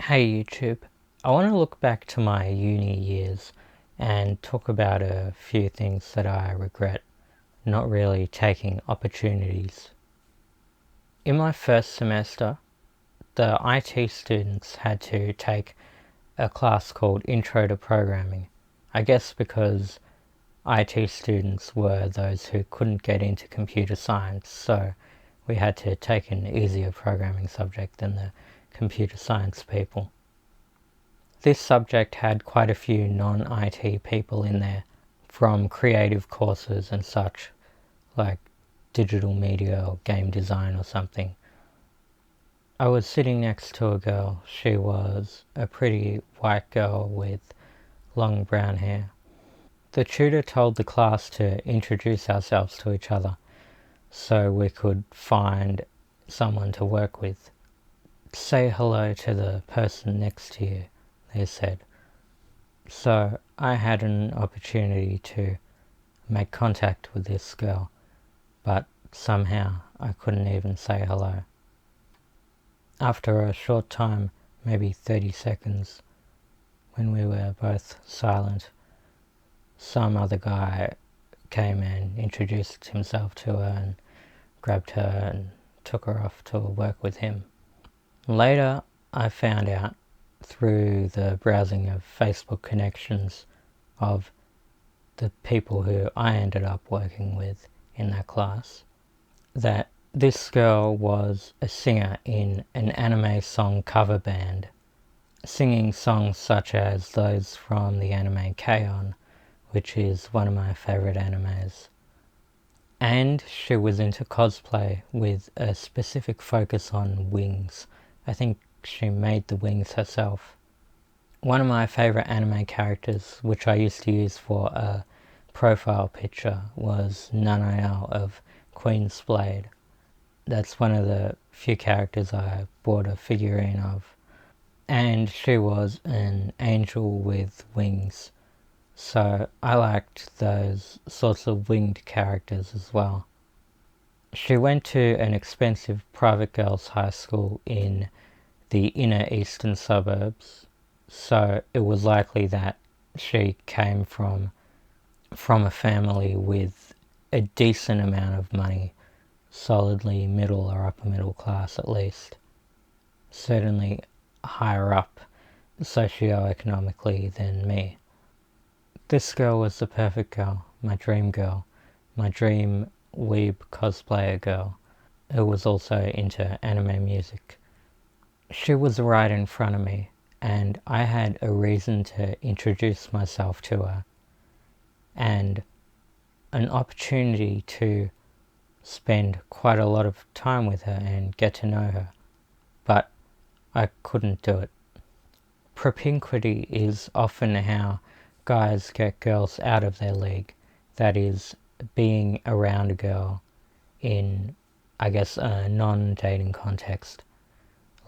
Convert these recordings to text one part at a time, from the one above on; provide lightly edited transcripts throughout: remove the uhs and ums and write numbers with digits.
Hey YouTube, I want to look back to my uni years and talk about a few things that I regret not really taking opportunities. In my first semester, the IT students had to take a class called Intro to Programming. I guess because IT students were those who couldn't get into computer science, so we had to take an easier programming subject than the computer science people. This subject had quite a few non-IT people in there from creative courses and such, like digital media or game design or something. I was sitting next to a girl. She was a pretty white girl with long brown hair. The tutor told the class to introduce ourselves to each other so we could find someone to work with. Say hello to the person next to you, they said. So I had an opportunity to make contact with this girl, but somehow I couldn't even say hello. After a short time, maybe 30 seconds, when we were both silent, some other guy came and introduced himself to her and grabbed her and took her off to work with him. Later, I found out through the browsing of Facebook connections of the people who I ended up working with in that class, that this girl was a singer in an anime song cover band, singing songs such as those from the anime K-On!, which is one of my favorite animes. And she was into cosplay with a specific focus on wings. I think she made the wings herself. One of my favorite anime characters, which I used to use for a profile picture, was Nanael of Queen's Blade. That's one of the few characters I bought a figurine of. And she was an angel with wings, so I liked those sorts of winged characters as well. She went to an expensive private girls' high school in the inner eastern suburbs, so it was likely that she came from a family with a decent amount of money, solidly middle or upper middle class at least, certainly higher up socioeconomically than me. This girl was the perfect girl, my dream weeb cosplayer girl, who was also into anime music. She was right in front of me, and I had a reason to introduce myself to her, and an opportunity to spend quite a lot of time with her and get to know her, but I couldn't do it. Propinquity is often how guys get girls out of their league, that is, being around a girl in, I guess, a non-dating context.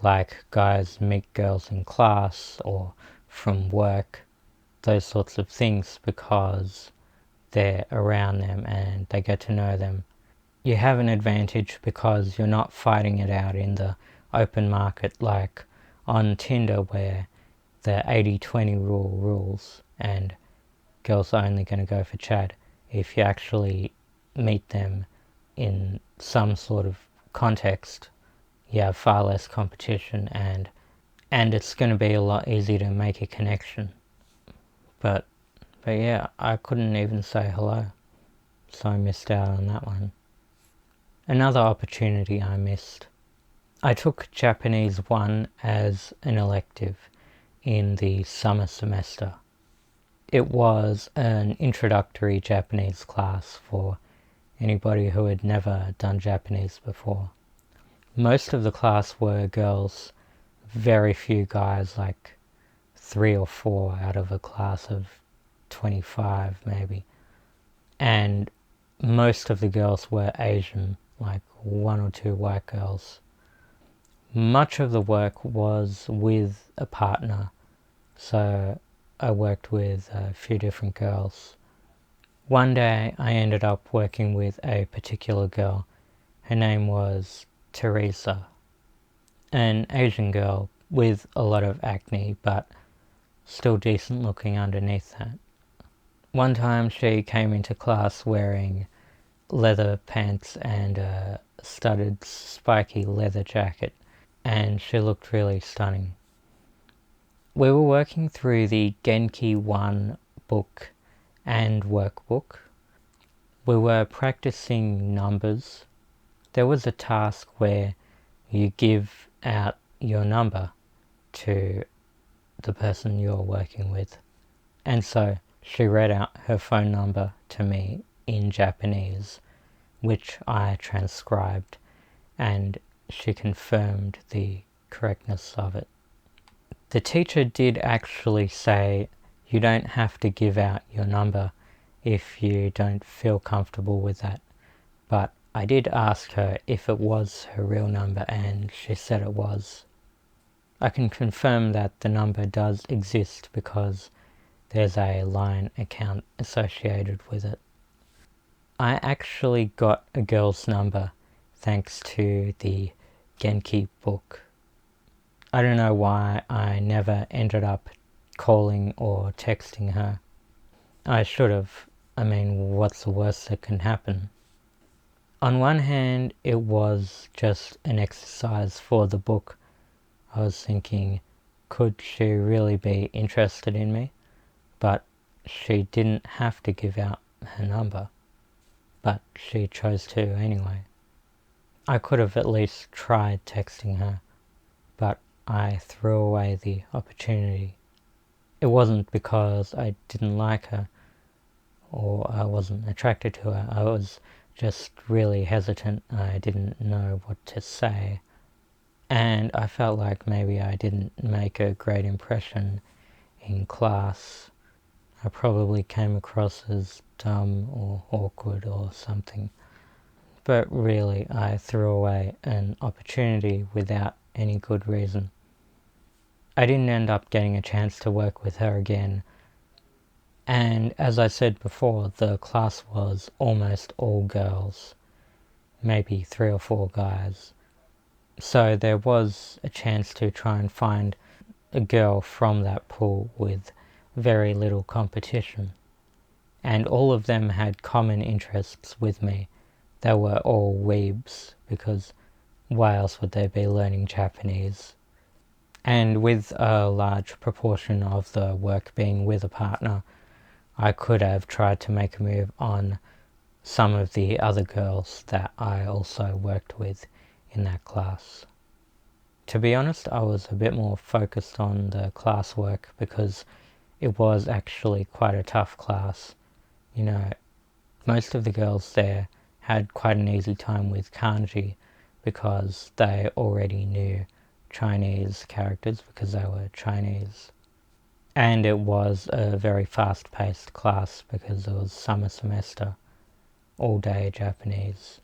Like guys meet girls in class or from work, those sorts of things, because they're around them and they get to know them. You have an advantage because you're not fighting it out in the open market like on Tinder, where the 80-20 rule rules and girls are only going to go for chat. If you actually meet them in some sort of context, you have far less competition, and it's going to be a lot easier to make a connection. But yeah, I couldn't even say hello, so I missed out on that one. Another opportunity I missed. I took Japanese 1 as an elective in the summer semester. It was an introductory Japanese class for anybody who had never done Japanese before. Most of the class were girls, very few guys, like 3 or 4 out of a class of 25 maybe. And most of the girls were Asian, like 1 or 2 white girls. Much of the work was with a partner, so I worked with a few different girls. One day I ended up working with a particular girl. Her name was Teresa, an Asian girl, with a lot of acne, but still decent looking underneath that. One time she came into class wearing leather pants and a studded spiky leather jacket, and she looked really stunning. We were working through the Genki 1 book and workbook. We were practicing numbers. There was a task where you give out your number to the person you're working with. And so she read out her phone number to me in Japanese, which I transcribed, and she confirmed the correctness of it. The teacher did actually say you don't have to give out your number if you don't feel comfortable with that, but I did ask her if it was her real number, and she said it was. I can confirm that the number does exist because there's a Line account associated with it. I actually got a girl's number thanks to the Genki book. I don't know why I never ended up calling or texting her. I should have. I mean, what's the worst that can happen? On one hand, it was just an exercise for the book. I was thinking, could she really be interested in me? But she didn't have to give out her number. But she chose to anyway. I could have at least tried texting her, but I threw away the opportunity. It wasn't because I didn't like her or I wasn't attracted to her. I was just really hesitant. I didn't know what to say. And I felt like maybe I didn't make a great impression in class. I probably came across as dumb or awkward or something. But really, I threw away an opportunity without any good reason. I didn't end up getting a chance to work with her again. And as I said before, the class was almost all girls, maybe 3 or 4 guys. So there was a chance to try and find a girl from that pool with very little competition. And all of them had common interests with me. They were all weebs, because why else would they be learning Japanese? And with a large proportion of the work being with a partner, I could have tried to make a move on some of the other girls that I also worked with in that class. To be honest, I was a bit more focused on the classwork because it was actually quite a tough class. You know, most of the girls there had quite an easy time with kanji because they already knew Chinese characters because they were Chinese. And it was a very fast-paced class because it was summer semester, all day Japanese.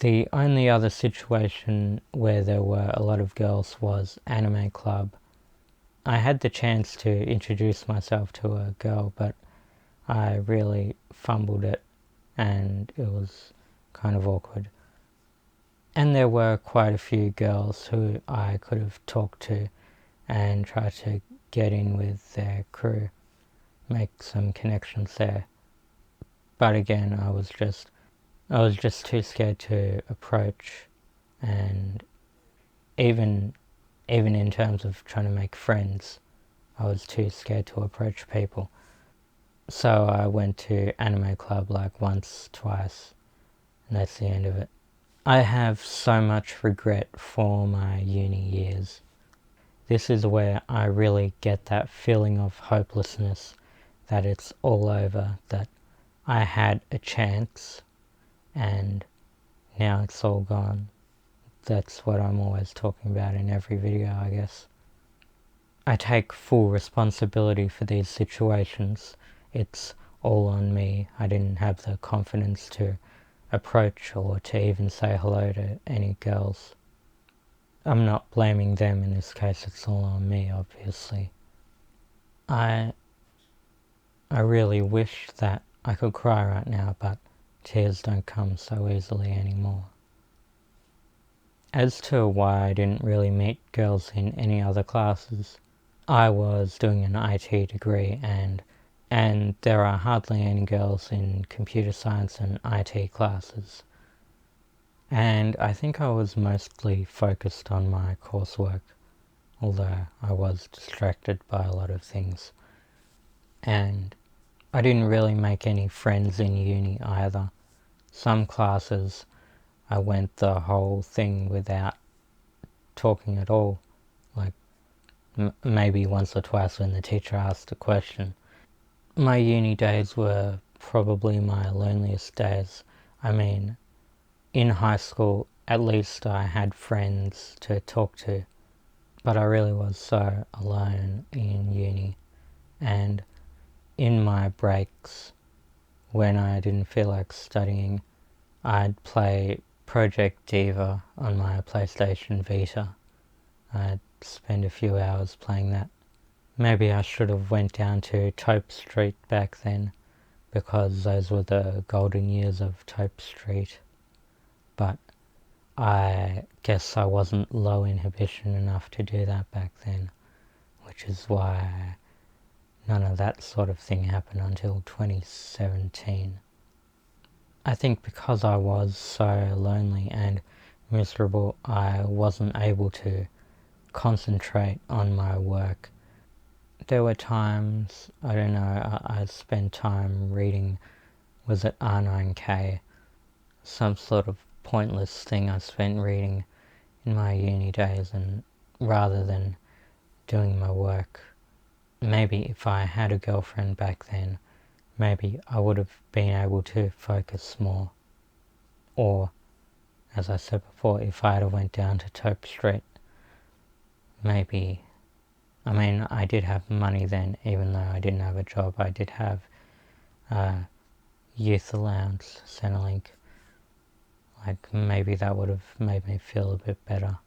The only other situation where there were a lot of girls was anime club. I had the chance to introduce myself to a girl, but I really fumbled it and it was kind of awkward. And there were quite a few girls who I could have talked to and tried to get in with their crew, make some connections there. But again, I was just too scared to approach, and even in terms of trying to make friends, I was too scared to approach people. So I went to anime club like once, twice, and that's the end of it. I have so much regret for my uni years. This is where I really get that feeling of hopelessness, that it's all over, that I had a chance and now it's all gone. That's what I'm always talking about in every video, I guess. I take full responsibility for these situations. It's all on me. I didn't have the confidence to approach or to even say hello to any girls. I'm not blaming them in this case, it's all on me, obviously. I really wish that I could cry right now, but tears don't come so easily anymore. As to why I didn't really meet girls in any other classes, I was doing an IT degree, and there are hardly any girls in computer science and IT classes. And I think I was mostly focused on my coursework, although I was distracted by a lot of things. And I didn't really make any friends in uni either. Some classes I went the whole thing without talking at all, like maybe once or twice when the teacher asked a question. My uni days were probably my loneliest days. I mean, in high school, at least I had friends to talk to, but I really was so alone in uni. And in my breaks, when I didn't feel like studying, I'd play Project Diva on my PlayStation Vita. I'd spend a few hours playing that. Maybe I should have went down to Tope Street back then, because those were the golden years of Tope Street. But I guess I wasn't low inhibition enough to do that back then, which is why none of that sort of thing happened until 2017. I think because I was so lonely and miserable, I wasn't able to concentrate on my work. There were times, I don't know, I spent time reading, was it R9K? Some sort of pointless thing I spent reading in my uni days, and rather than doing my work. Maybe if I had a girlfriend back then, maybe I would have been able to focus more. Or, as I said before, if I had went down to Tope Street, maybe, I mean, I did have money then, even though I didn't have a job. I did have youth allowance, Centrelink. Like, maybe that would have made me feel a bit better.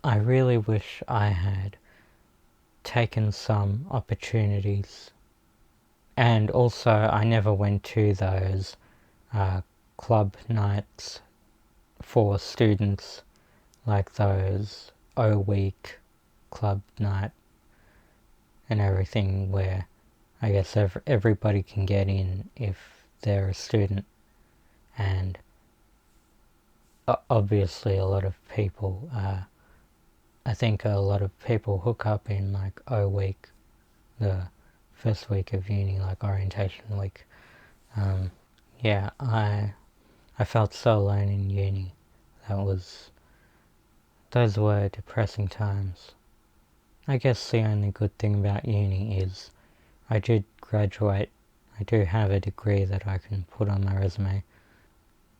I really wish I had taken some opportunities. And also, I never went to those club nights for students, like those O-Week club night and everything, where I guess everybody can get in if they're a student. And obviously a lot of people, I think a lot of people hook up in like O-Week, the first week of uni, like orientation week. Yeah, I felt so alone in uni. Those were depressing times. I guess the only good thing about uni is I did graduate. I do have a degree that I can put on my resume,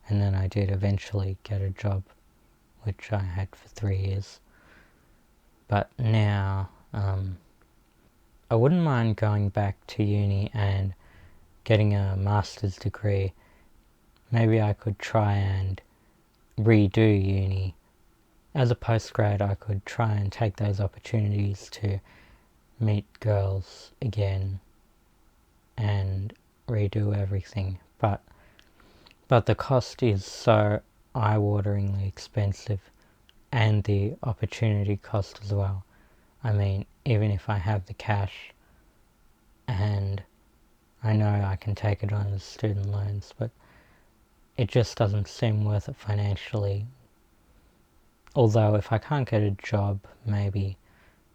and then I did eventually get a job, which I had for 3 years. But now, I wouldn't mind going back to uni and getting a master's degree. Maybe I could try and redo uni. As a postgrad, I could try and take those opportunities to meet girls again and redo everything. But the cost is so eye-wateringly expensive, and the opportunity cost as well. I mean, even if I have the cash and I know I can take it on as student loans, but it just doesn't seem worth it financially. Although if I can't get a job, maybe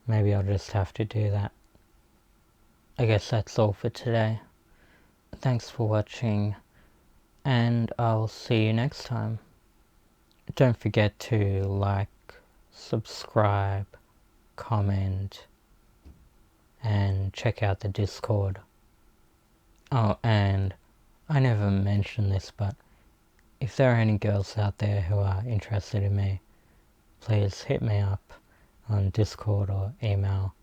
I'll just have to do that. I guess that's all for today. Thanks for watching, and I'll see you next time. Don't forget to like, subscribe, comment, and check out the Discord. Oh, and I never mentioned this, but if there are any girls out there who are interested in me, please hit me up on Discord or email.